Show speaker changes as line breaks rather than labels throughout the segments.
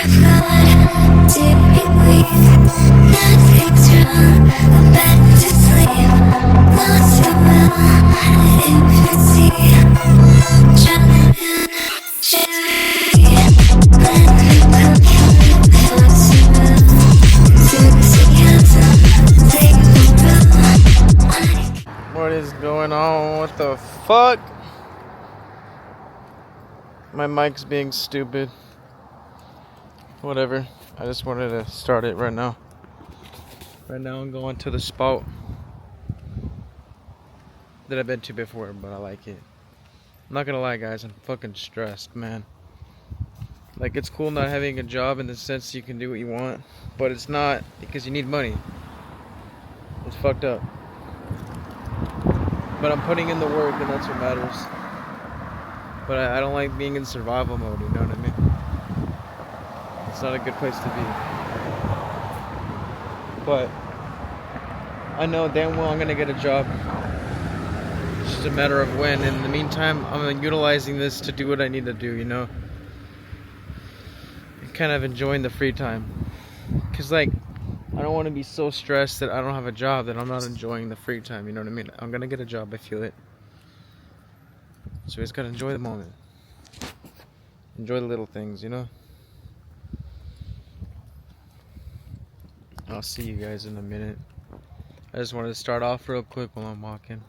What is going on? What the fuck? My mic's being stupid. Whatever. I just wanted to start it right now. Right now I'm going to the spot that I've been to before, but I like it. I'm not gonna lie, guys, I'm fucking stressed, man. Like, it's cool not having a job in the sense you can do what you want, but it's not because you need money. It's fucked up. But I'm putting in the work, and that's what matters. But I don't like being in survival mode, you know what I mean? It's not a good place to be. But I know damn well I'm gonna get a job. It's just a matter of when. In the meantime, I'm utilizing this to do what I need to do, you know? And kind of enjoying the free time. Because, like, I don't want to be so stressed that I don't have a job that I'm not enjoying the free time, you know what I mean? I'm gonna get a job, I feel it. So we just gotta enjoy the moment. Enjoy the little things, you know? I'll see you guys in a minute. I just wanted to start off real quick while I'm walking.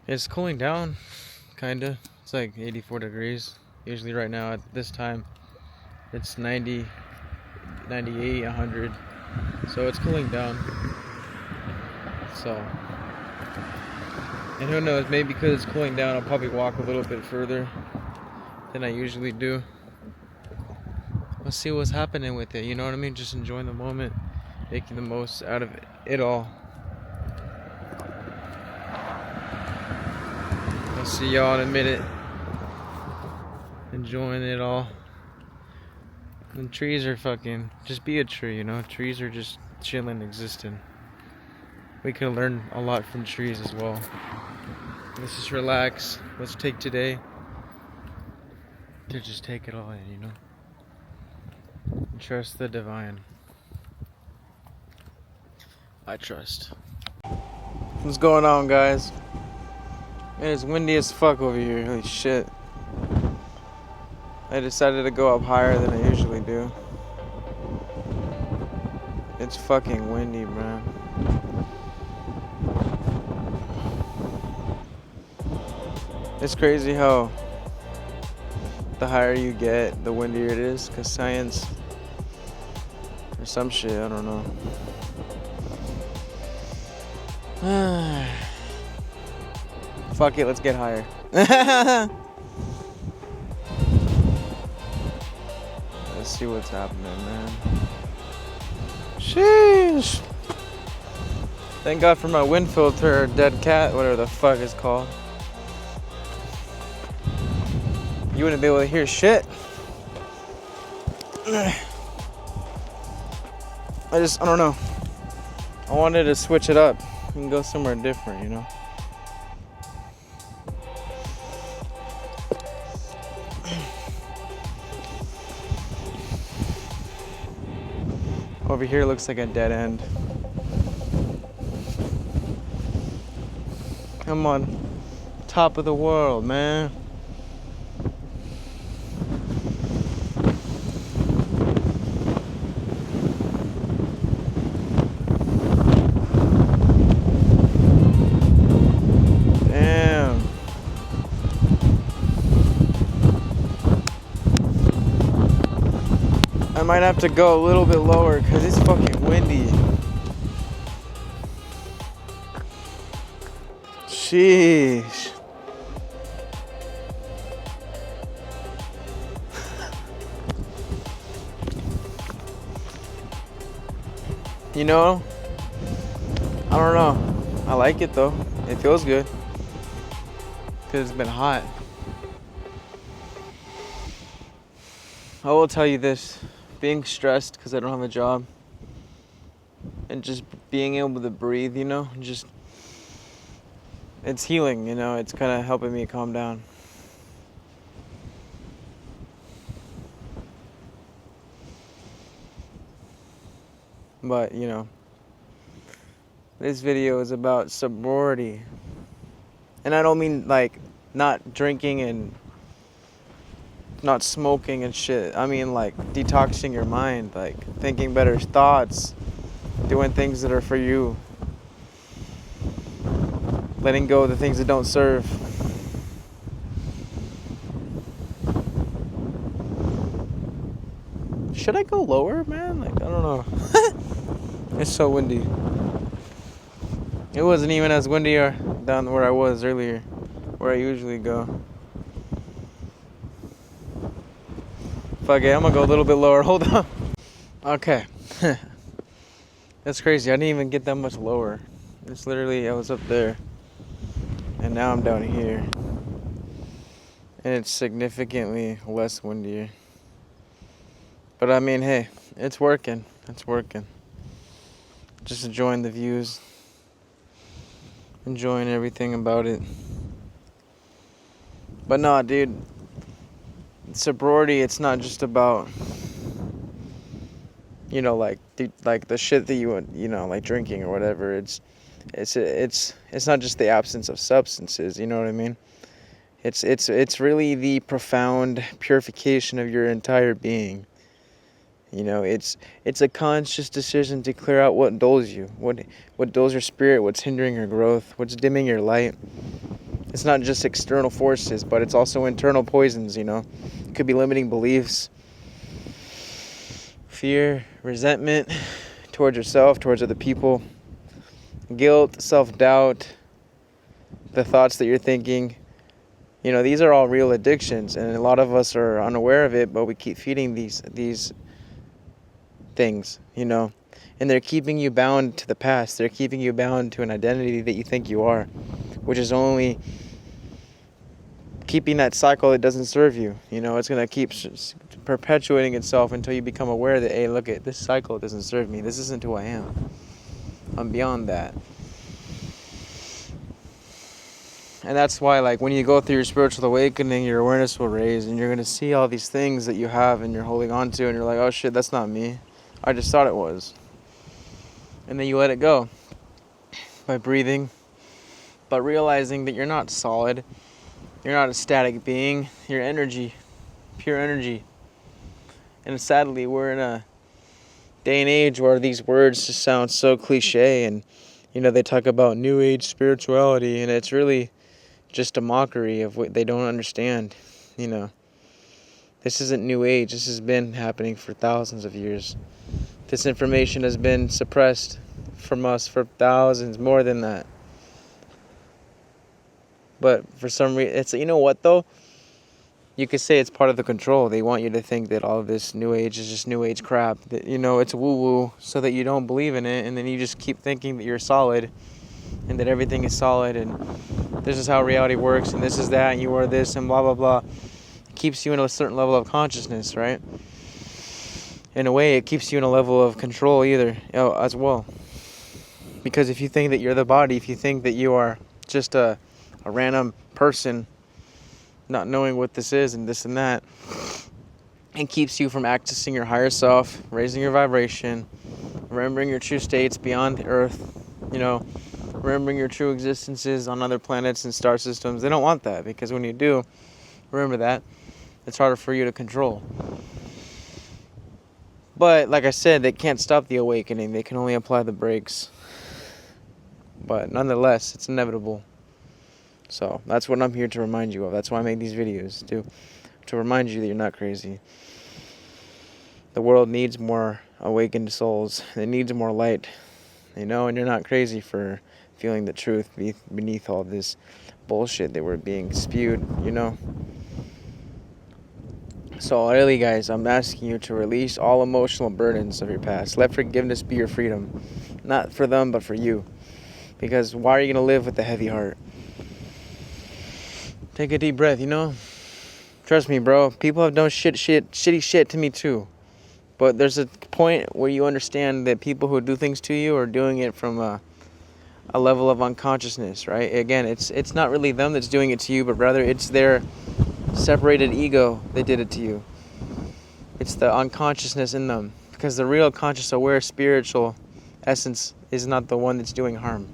It's cooling down, kinda. It's like 84 degrees. Usually right now at this time, it's 90, 98, 100. So it's cooling down. So, and who knows, maybe because it's cooling down, I'll probably walk a little bit further than I usually do. Let's see what's happening with it, you know what I mean? Just enjoying the moment, making the most out of it all. I'll see y'all in a minute. Enjoying it all. And trees are fucking, just be a tree, you know? Trees are just chilling, existing. We can learn a lot from trees as well. Let's just relax. Let's take today to just take it all in, you know? And trust the divine. I trust. What's going on, guys? Man, it's windy as fuck over here. Holy shit. I decided to go up higher than I usually do. It's fucking windy, man. It's crazy how the higher you get, the windier it is, because science or some shit, I don't know. Fuck it, let's get higher. Let's see what's happening, man. Sheesh. Thank God for my wind filter, or dead cat, whatever the fuck it's called. You wouldn't be able to hear shit. I don't know. I wanted to switch it up and go somewhere different, you know? Over here looks like a dead end. I'm on top of the world, man. I might have to go a little bit lower because it's fucking windy. Sheesh. You know, I don't know. I like it though. It feels good because it's been hot. I will tell you this. Being stressed because I don't have a job and just being able to breathe, you know, just it's healing, you know, it's kind of helping me calm down. But, this video is about sobriety. And I don't mean, like, not drinking and not smoking and shit. I mean, like, detoxing your mind, like, thinking better thoughts, doing things that are for you, letting go of the things that don't serve. Should I go lower, man? Like, I don't know. It's so windy. It wasn't even as windy down where I was earlier, where I usually go. Fuck it, I'm gonna go a little bit lower. Hold on. Okay. That's crazy. I didn't even get that much lower. It's literally, I was up there. And now I'm down here. And it's significantly less windier. But I mean, hey, it's working. It's working. Just enjoying the views. Enjoying everything about it. But no, dude. Sobriety, it's not just about, like the shit that you like drinking or whatever. It's not just the absence of substances. You know what I mean? It's really the profound purification of your entire being. It's a conscious decision to clear out what dulls you, what dulls your spirit, what's hindering your growth, what's dimming your light. It's not just external forces, but it's also internal poisons, It could be limiting beliefs, fear, resentment towards yourself, towards other people, guilt, self-doubt, the thoughts that you're thinking. These are all real addictions, and a lot of us are unaware of it, but we keep feeding these things, and they're keeping you bound to the past. They're keeping you bound to an identity that you think you are, which is only keeping that cycle that doesn't serve you. It's going to keep perpetuating itself until you become aware that, hey, look, at this cycle doesn't serve me. This isn't who I am. I'm beyond that. And that's why, like, when you go through your spiritual awakening, your awareness will raise, and you're going to see all these things that you have and you're holding on to, and you're like, oh shit, that's not me. I just thought it was. And then you let it go by breathing, but realizing that you're not solid. You're not a static being. You're energy, pure energy. And sadly, we're in a day and age where these words just sound so cliche, and they talk about new age spirituality, and it's really just a mockery of what they don't understand. This isn't new age. This has been happening for thousands of years. This information has been suppressed from us for thousands, more than that. But for some reason, it's, what though? You could say it's part of the control. They want you to think that all of this new age is just new age crap. That, it's woo-woo, so that you don't believe in it, and then you just keep thinking that you're solid, and that everything is solid, and this is how reality works, and this is that, and you are this, and blah, blah, blah. It keeps you in a certain level of consciousness, right? In a way, it keeps you in a level of control as well. Because if you think that you're the body, if you think that you are just a random person not knowing what this is and this and that, it keeps you from accessing your higher self, raising your vibration, remembering your true states beyond the earth, remembering your true existences on other planets and star systems. They don't want that, because when you do remember that, it's harder for you to control. But like I said, they can't stop the awakening. They can only apply the brakes. But nonetheless, it's inevitable. So that's what I'm here to remind you of. That's why I make these videos, to remind you that you're not crazy. The world needs more awakened souls. It needs more light, and you're not crazy for feeling the truth beneath all this bullshit that we're being spewed, So really, guys, I'm asking you to release all emotional burdens of your past. Let forgiveness be your freedom. Not for them, but for you. Because why are you going to live with a heavy heart? Take a deep breath, Trust me, bro. People have done shitty shit to me too. But there's a point where you understand that people who do things to you are doing it from a level of unconsciousness, right? Again, it's not really them that's doing it to you, but rather it's their separated ego that did it to you. It's the unconsciousness in them Because the real conscious, aware, spiritual essence is not the one that's doing harm.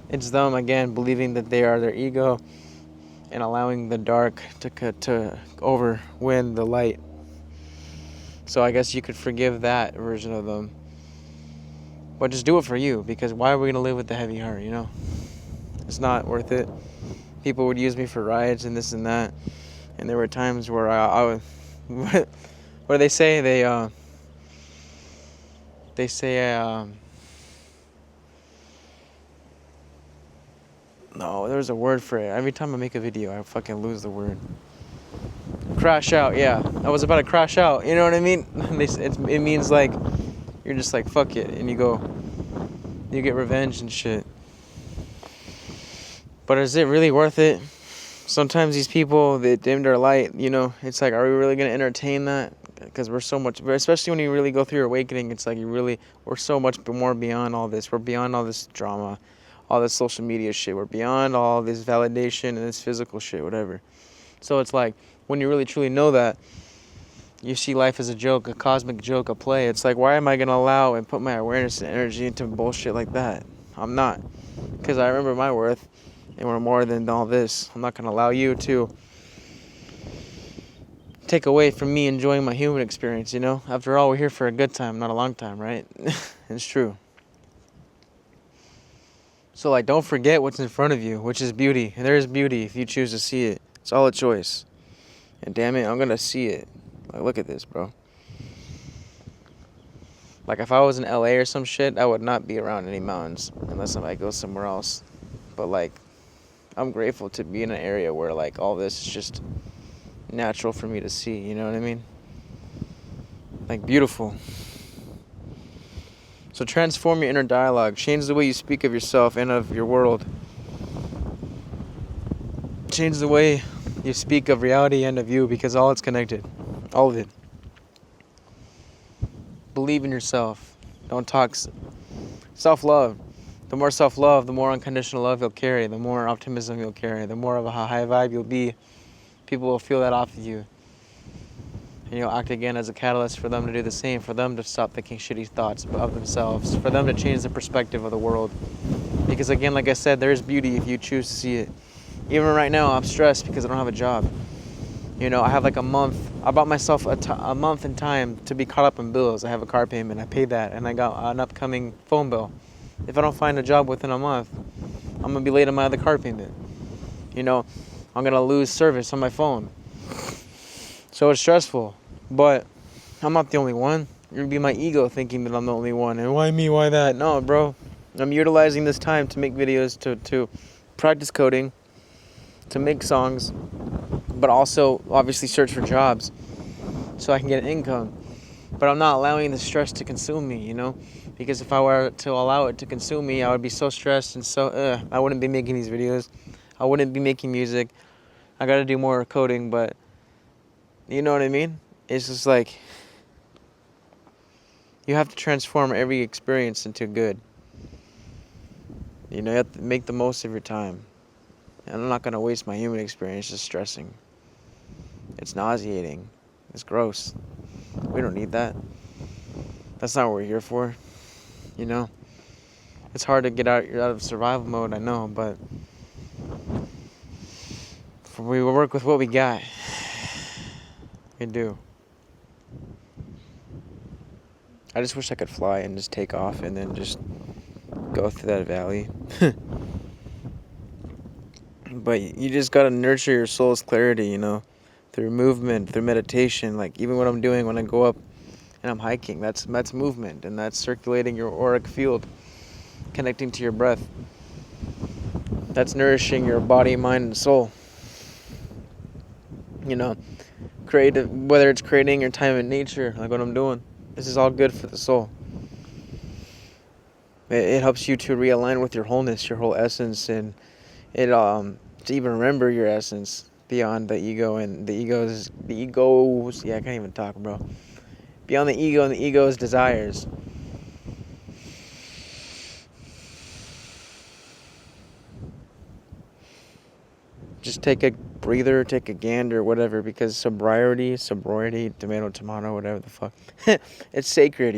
It's them, again, believing that they are their ego and allowing the dark to overwin the light. So I guess you could forgive that version of them. But just do it for you, because why are we going to live with the heavy heart, you know? It's not worth it. People would use me for rides and this and that. And there were times where I would... what do they say? They say... no, there's a word for it. Every time I make a video, I fucking lose the word. Crash out, yeah. I was about to crash out, you know what I mean? It means like, you're just like, fuck it. And you get revenge and shit. But is it really worth it? Sometimes these people, they dim their light, you know? It's like, are we really going to entertain that? Because we're so much, especially when you really go through your awakening, it's like we're so much more beyond all this. We're beyond all this drama, all this social media shit. We're beyond all this validation and this physical shit, whatever. So it's like, when you really truly know that, you see life as a joke, a cosmic joke, a play. It's like, why am I going to allow and put my awareness and energy into bullshit like that? I'm not. Because I remember my worth, and we're more than all this. I'm not going to allow you to take away from me enjoying my human experience, you know? After all, we're here for a good time, not a long time, right? It's true. So, like, don't forget what's in front of you, which is beauty. And there is beauty if you choose to see it. It's all a choice. And damn it, I'm going to see it. Like, look at this, bro. Like, if I was in LA or some shit, I would not be around any mountains unless I might go somewhere else. But, like, I'm grateful to be in an area where, like, all this is just natural for me to see, you know what I mean? Like, beautiful. So transform your inner dialogue. Change the way you speak of yourself and of your world. Change the way you speak of reality and of you, because all it's connected. All of it. Believe in yourself. Don't talk. Self-love. The more self-love, the more unconditional love you'll carry. The more optimism you'll carry. The more of a high vibe you'll be. People will feel that off of you. And you'll act again as a catalyst for them to do the same. For them to stop thinking shitty thoughts of themselves. For them to change the perspective of the world. Because again, like I said, there is beauty if you choose to see it. Even right now, I'm stressed because I don't have a job. You know, I have like a month. I bought myself a month in time to be caught up in bills. I have a car payment. I paid that. And I got an upcoming phone bill. If I don't find a job within a month, I'm going to be late on my other car payment. You know, I'm going to lose service on my phone. So it's stressful. But I'm not the only one. It would be my ego thinking that I'm the only one. And why me? Why that? No, bro. I'm utilizing this time to make videos, to practice coding, to make songs, but also obviously search for jobs so I can get an income. But I'm not allowing the stress to consume me, you know? Because if I were to allow it to consume me, I would be so stressed and so, I wouldn't be making these videos. I wouldn't be making music. I gotta do more coding, but you know what I mean? It's just like, you have to transform every experience into good. You know, you have to make the most of your time. And I'm not gonna waste my human experience just stressing. It's nauseating. It's gross. We don't need that. That's not what we're here for. You know? It's hard to get out of survival mode, I know, but we work with what we got. We do. I just wish I could fly and just take off and then just go through that valley. But you just gotta nurture your soul's clarity, you know, through movement, through meditation. Like even what I'm doing when I go up and I'm hiking, that's movement, and that's circulating your auric field, connecting to your breath. That's nourishing your body, mind, and soul. You know, whether it's creating your time in nature, like what I'm doing. This is all good for the soul. It helps you to realign with your wholeness, your whole essence, and it to even remember your essence beyond the ego and the egos. Yeah, I can't even talk, bro. Beyond the ego and the ego's desires. Just take a breather, take a gander, whatever, because sobriety, tomato, whatever the fuck. It's sacred,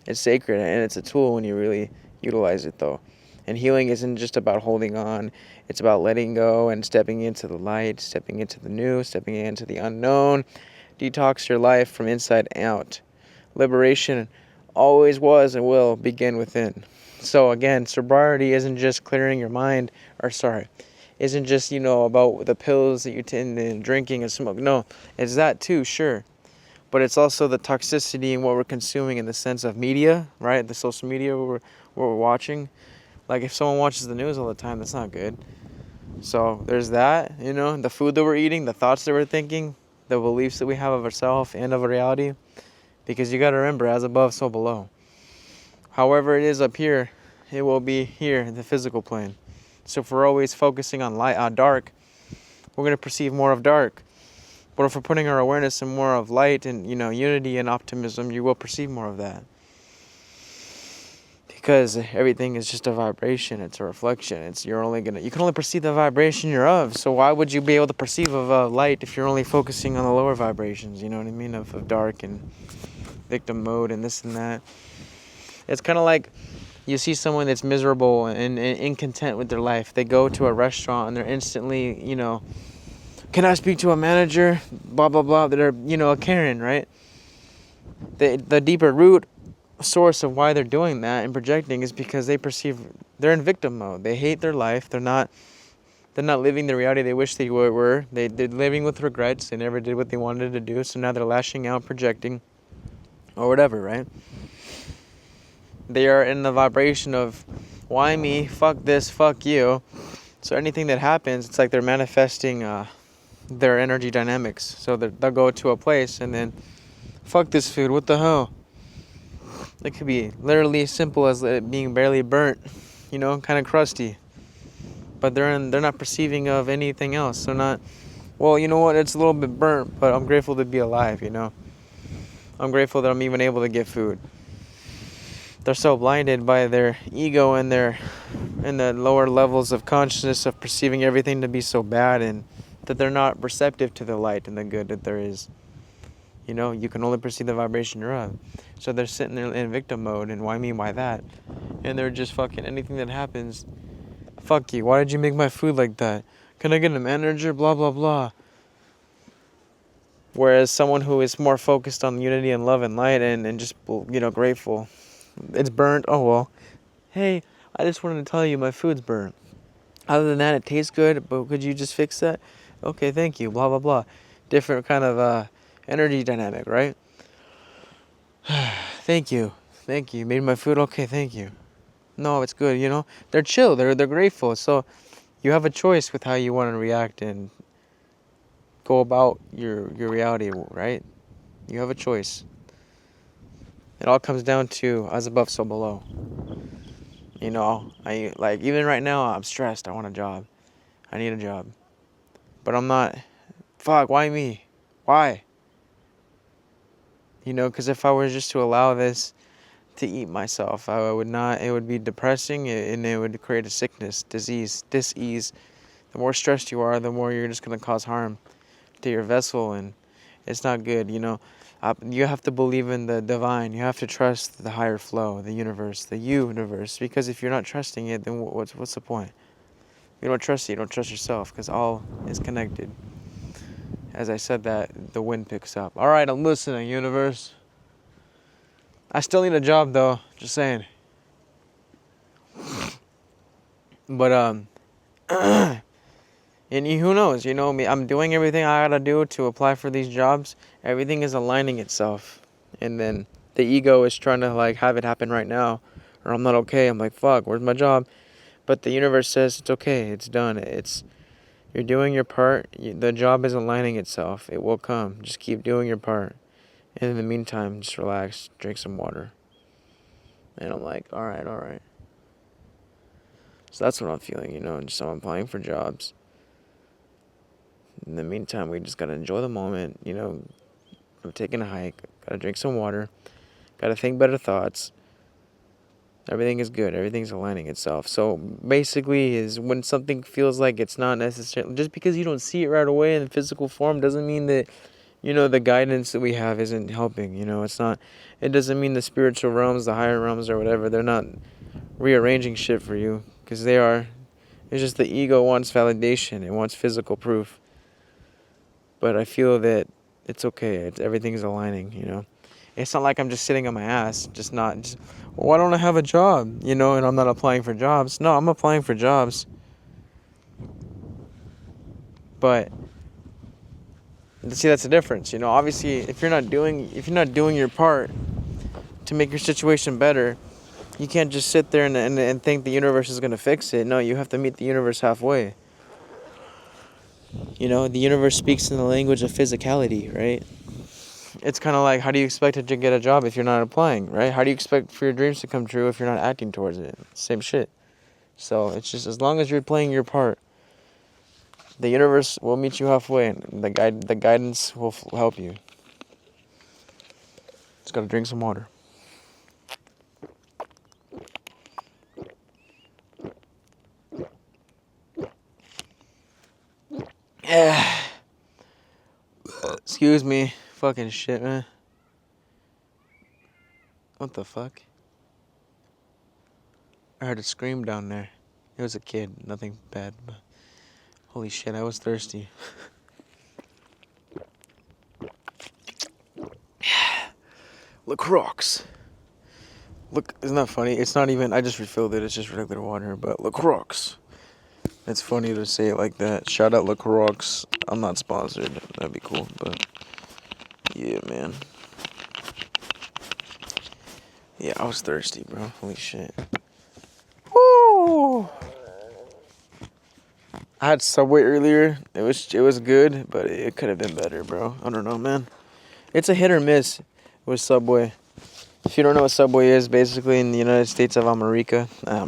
It's sacred, and it's a tool when you really utilize it, though. And healing isn't just about holding on. It's about letting go and stepping into the light, stepping into the new, stepping into the unknown. Detox your life from inside out. Liberation always was and will begin within. So again, sobriety isn't just clearing your mind, isn't just, about the pills that you tend to drinking and smoke. No, it's that too, sure. But it's also the toxicity in what we're consuming in the sense of media, right? The social media we're watching. Like if someone watches the news all the time, that's not good. So there's that, the food that we're eating, the thoughts that we're thinking, the beliefs that we have of ourselves and of reality. Because you got to remember, as above, so below. However it is up here, it will be here in the physical plane. So if we're always focusing on dark, we're going to perceive more of dark. But if we're putting our awareness in more of light and, unity and optimism, you will perceive more of that. Because everything is just a vibration. It's a reflection. You can only perceive the vibration you're of. So why would you be able to perceive of light if you're only focusing on the lower vibrations? You know what I mean? Of dark and victim mode and this and that. It's kind of like you see someone that's miserable and incontent with their life. They go to a restaurant and they're instantly, can I speak to a manager? Blah, blah, blah. They're, a Karen, right? The deeper root source of why they're doing that and projecting is because they're in victim mode. They hate their life. They're not living the reality they wish they were. They're living with regrets. They never did what they wanted to do. So now they're lashing out, projecting, or whatever, right? They are in the vibration of, why me? Fuck this, fuck you. So anything that happens, it's like they're manifesting their energy dynamics. So they'll go to a place and then, fuck this food, what the hell? It could be literally as simple as it being barely burnt, kind of crusty. But they're not perceiving of anything else. They're not, well, you know what, it's a little bit burnt, but I'm grateful to be alive, I'm grateful that I'm even able to get food. They're so blinded by their ego and the lower levels of consciousness of perceiving everything to be so bad, and that they're not receptive to the light and the good that there is. You can only perceive the vibration you're of. So they're sitting there in victim mode, and why me, why that? And they're just fucking anything that happens, fuck you, why did you make my food like that? Can I get a manager? Blah, blah, blah. Whereas someone who is more focused on unity and love and light and just, grateful. It's burnt. Oh, well. Hey, I just wanted to tell you my food's burnt. Other than that, it tastes good, but could you just fix that? Okay, thank you. Blah, blah, blah. Different kind of energy dynamic, right? Thank you. Thank you. You made my food? Okay, thank you. No, it's good, They're chill. They're grateful. So you have a choice with how you want to react and go about your reality, right? You have a choice. It all comes down to as above, so below. Even right now, I'm stressed. I want a job. I need a job. But I'm not, fuck, why me? Why? Because if I were just to allow this to eat myself, I would not, it would be depressing and it would create a sickness, disease, dis-ease. The more stressed you are, the more you're just going to cause harm to your vessel, and it's not good, You have to believe in the divine. You have to trust the higher flow, the universe, because if you're not trusting it, then what's the point? You don't trust it, you don't trust yourself, because all is connected. As I said that, the wind picks up. All right, I'm listening, universe. I still need a job, though, just saying. But, and who knows, me, I'm doing everything I gotta do to apply for these jobs. Everything is aligning itself. And then the ego is trying to, have it happen right now. Or I'm not okay. I'm like, fuck, where's my job? But the universe says, it's okay, it's done. You're doing your part. The job is aligning itself. It will come. Just keep doing your part. And in the meantime, just relax, drink some water. And I'm like, all right. So that's what I'm feeling, and so I'm applying for jobs. In the meantime, we just gotta enjoy the moment, We're taking a hike, gotta drink some water, gotta think better thoughts, Everything is good. Everything's aligning itself. So basically, is when something feels like it's not necessarily, just because you don't see it right away in physical form doesn't mean that, the guidance that we have isn't helping. It's not. It doesn't mean the spiritual realms, the higher realms, or whatever, they're not rearranging shit for you, because they are. It's just the ego wants validation. It wants physical proof. But I feel that it's okay. Everything's aligning. It's not like I'm just sitting on my ass, why don't I have a job, and I'm not applying for jobs. No, I'm applying for jobs. But see, that's the difference. Obviously, if you're not doing your part to make your situation better, you can't just sit there and think the universe is going to fix it. No, you have to meet the universe halfway. The universe speaks in the language of physicality, right? It's kind of like, how do you expect it to get a job if you're not applying, right? How do you expect for your dreams to come true if you're not acting towards it? Same shit. So it's just, as long as you're playing your part, the universe will meet you halfway, and the guidance will help you. Just gotta drink some water. Yeah. Excuse me. Fucking shit, man. What the fuck? I heard a scream down there. It was a kid. Nothing bad, but holy shit, I was thirsty. LaCroix. Look, isn't that funny? It's not even, I just refilled it. It's just regular water, but LaCroix. It's funny to say it like that. Shout out LaCroix. I'm not sponsored. That'd be cool, but yeah, man. Yeah, I was thirsty, bro. Holy shit. Woo! I had Subway earlier. It was good, but it could have been better, bro. I don't know, man. It's a hit or miss with Subway. If you don't know what Subway is, basically in the United States of America. I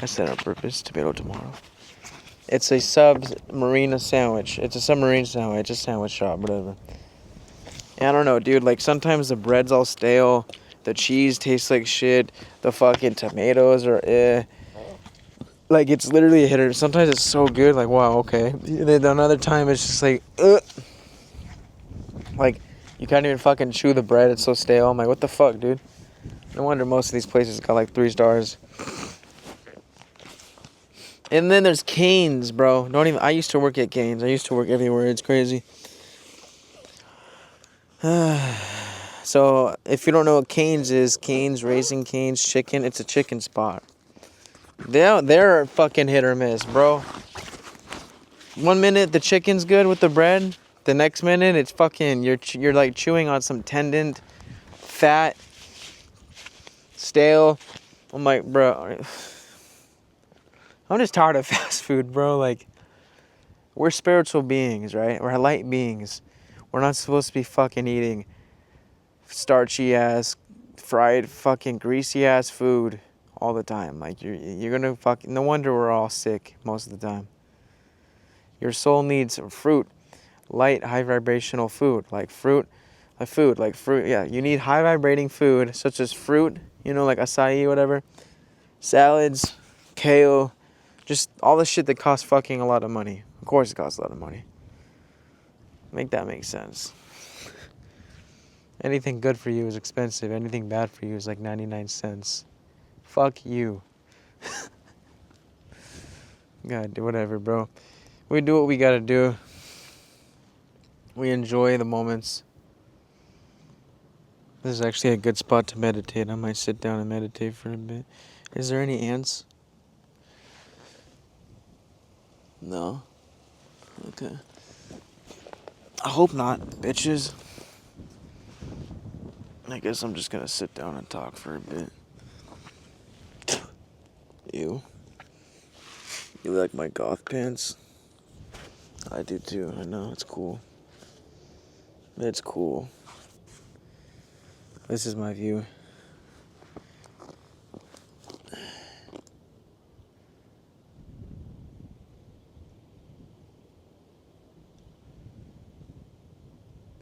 said on purpose. Tomato tomorrow. It's a submarine sandwich. It's a submarine sandwich. A sandwich shop, whatever. And I don't know, dude. Like, sometimes the bread's all stale. The cheese tastes like shit. The fucking tomatoes are Like, it's literally a hitter. Sometimes it's so good, like, wow, okay. Then another time it's just like, ugh. Like, you can't even fucking chew the bread. It's so stale. I'm like, what the fuck, dude? No wonder most of these places got like 3 stars. And then there's Cane's, bro. I used to work at Cane's. I used to work everywhere. It's crazy. So, if you don't know what Cane's is, Cane's, Raising Cane's Chicken, it's a chicken spot. They're fucking hit or miss, bro. 1 minute the chicken's good with the bread. The next minute it's fucking, you're like chewing on some tendon, fat, stale. I'm like, bro, I'm just tired of fast food, bro. Like, we're spiritual beings, right? We're light beings. We're not supposed to be fucking eating starchy ass, fried, fucking greasy ass food all the time. Like, you're gonna fucking, no wonder we're all sick most of the time. Your soul needs fruit, light, high vibrational food, like fruit. Yeah, you need high vibrating food such as fruit, like acai, whatever, salads, kale, just all the shit that costs fucking a lot of money. Of course, it costs a lot of money. Make that make sense. Anything good for you is expensive. Anything bad for you is like 99 cents. Fuck you. God, do whatever, bro. We do what we gotta do. We enjoy the moments. This is actually a good spot to meditate. I might sit down and meditate for a bit. Is there any ants? No. Okay. I hope not, bitches. I guess I'm just gonna sit down and talk for a bit. You like my goth pants? I do too. I know, it's cool. It's cool. This is my view.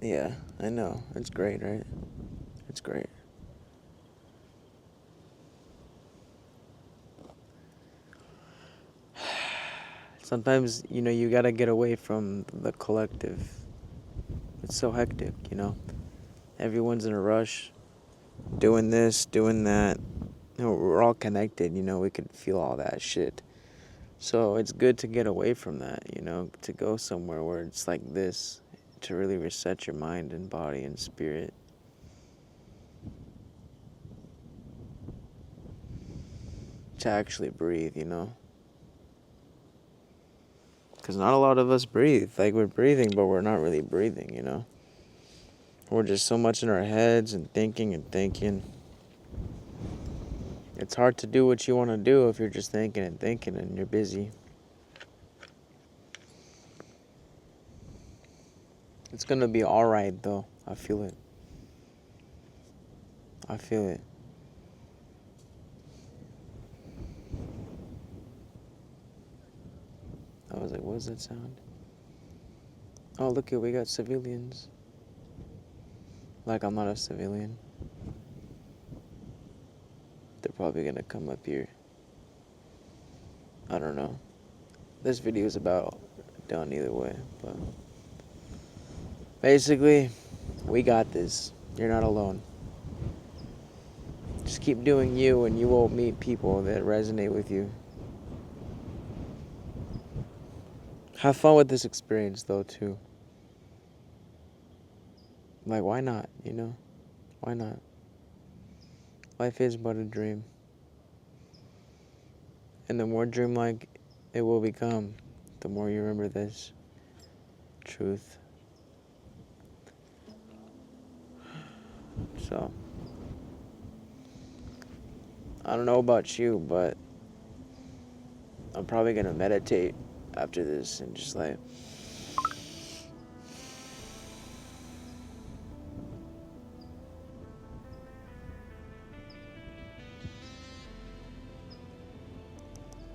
Yeah, I know. It's great, right? It's great. Sometimes, you gotta get away from the collective. It's so hectic, Everyone's in a rush, doing this, doing that. We're all connected, we can feel all that shit. So it's good to get away from that, to go somewhere where it's like this, to really reset your mind and body and spirit. To actually breathe, Because not a lot of us breathe. Like, we're breathing, but we're not really breathing, We're just so much in our heads and thinking and thinking. It's hard to do what you want to do if you're just thinking and thinking and you're busy. It's going to be alright, though. I feel it. I feel it. I was like, what does that sound? Oh, look it, we got civilians. Like, I'm not a civilian. They're probably gonna come up here. I don't know. This video is about done either way, but basically, we got this. You're not alone. Just keep doing you, and you will meet people that resonate with you. Have fun with this experience, though, too. Like, why not, Why not? Life is but a dream. And the more dreamlike it will become, the more you remember this truth. So, I don't know about you, but I'm probably going to meditate after this and just like...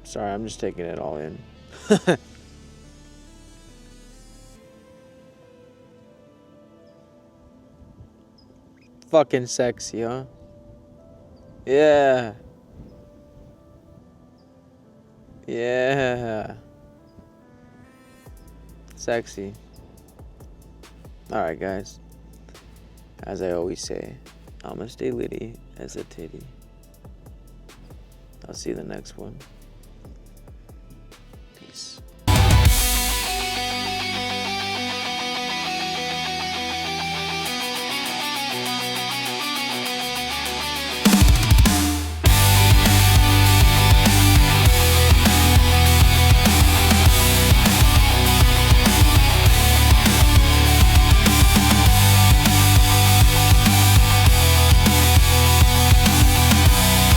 Sorry, I'm just taking it all in. Fucking sexy, huh? Yeah. Yeah. Sexy. Alright, guys. As I always say, I'ma stay litty as a titty. I'll see you in the next one.